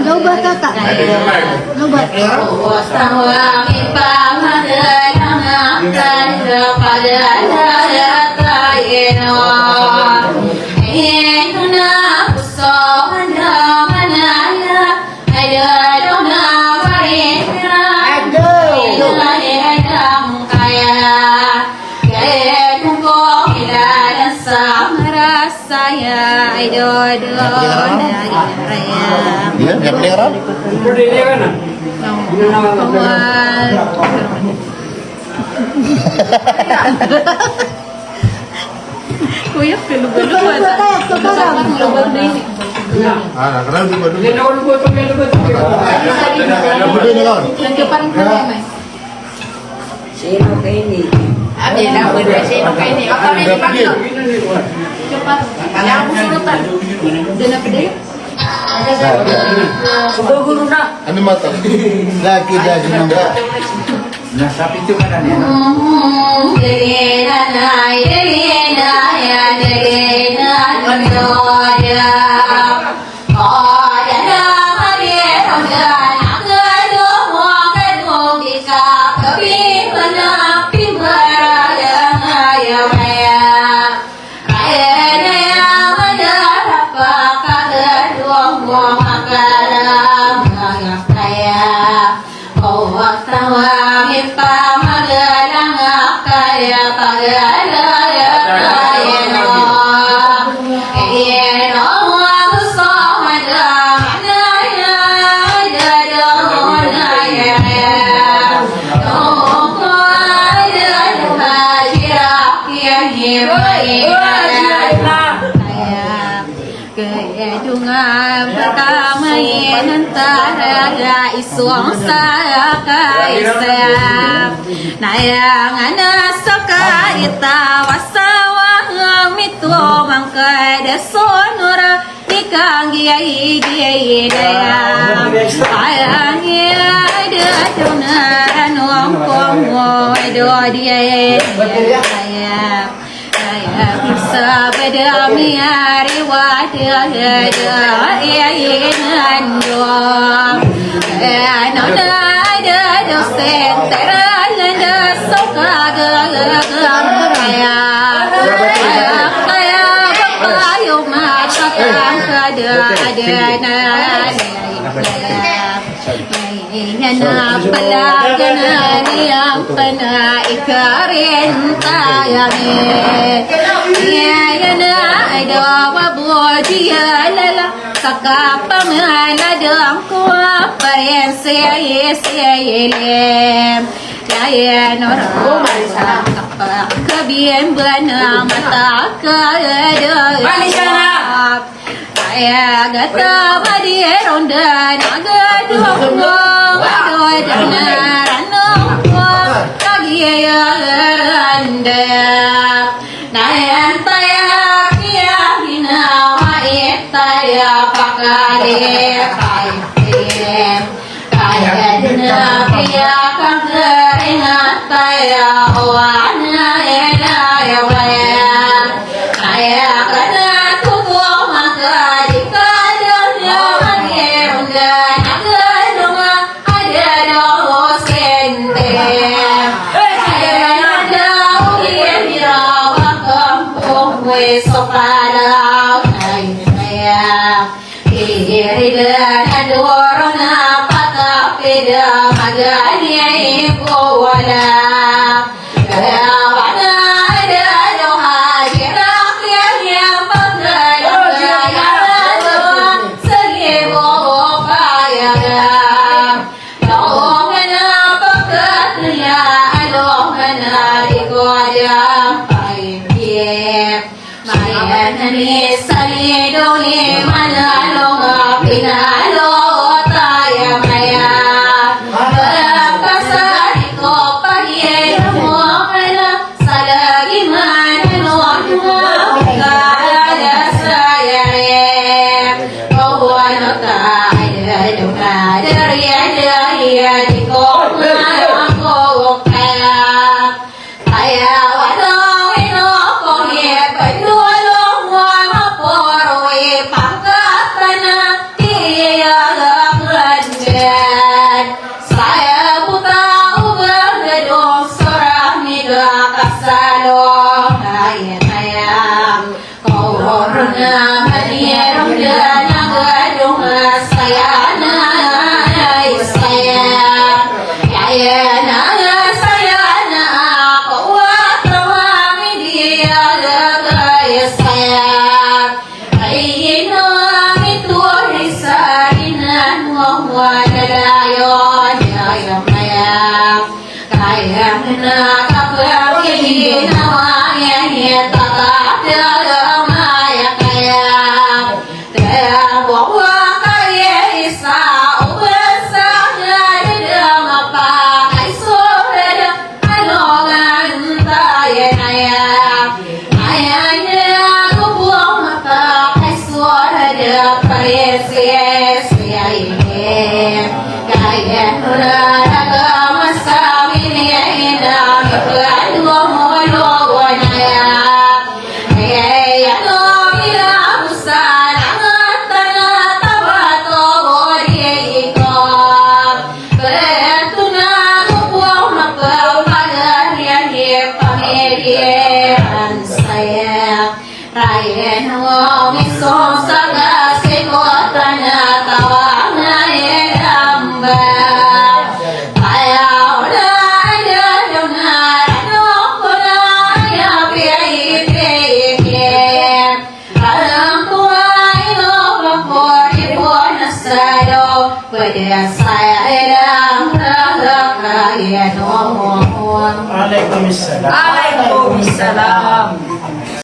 Lobat kakak. Lobat. Saya idol Iya, yang kedengeran. Kuya pelu-pelu Ah, kenal dulu dulu. Sino kayo ni? Abi na po na siya no kay ni. Apa ni pagyo? Cepat. Kaya mo surutan. Dena pede. Guru na. Ano mata? Lagi lagi nangka. Nasa pintu kanan ya. Isuang saya kaisap nayang ana sakarita wasawang mito mangkada sonora ikang giai nayang ayang ada donaran ongkong do dia bisa berdamai hari wadah ada dosen teralanda soka kaya bapayo makakang ada na palagan yang pernah ikarin tayangin ya na ada wabur dia lala sakapangaladang ko aparen sayelem layan orang sa kapakabian bana mata kada Ay gata madieron dan agadong adoy danarano kagiyaranda nayan taya kiya ginawa itaya pakale kaya na kiya kageringat taya wana elaya waya kaya kana Sopara kaya iridan adoro na patapida maganya ipo wala kaya wala ada hajirak yang pagdalo kaya salibo kaya laongan na pagkatya alongan na ikoyang Nani salido ni manalo pinalo tayo maya Pagkasari ko pahiyay mo sa lagi manalo kaya sayare ano ka ay dariya di ko ako kaya pangkat na tiya saya ini kaya rada masamin ya ina miklan ngomolo wanaya ya no ina usana tana tabato iko betuna kuwa mapau pagarian pamilian saya Raya ngomiso saga sekotanya tawana edamba Ayaw na ayaw na anoko na yapi-ipi-ipi Alam ko ay lopang-poripo na sa'yo Pwede saya ilang kaya noon Waalaikumsalam. Waalaikumsalam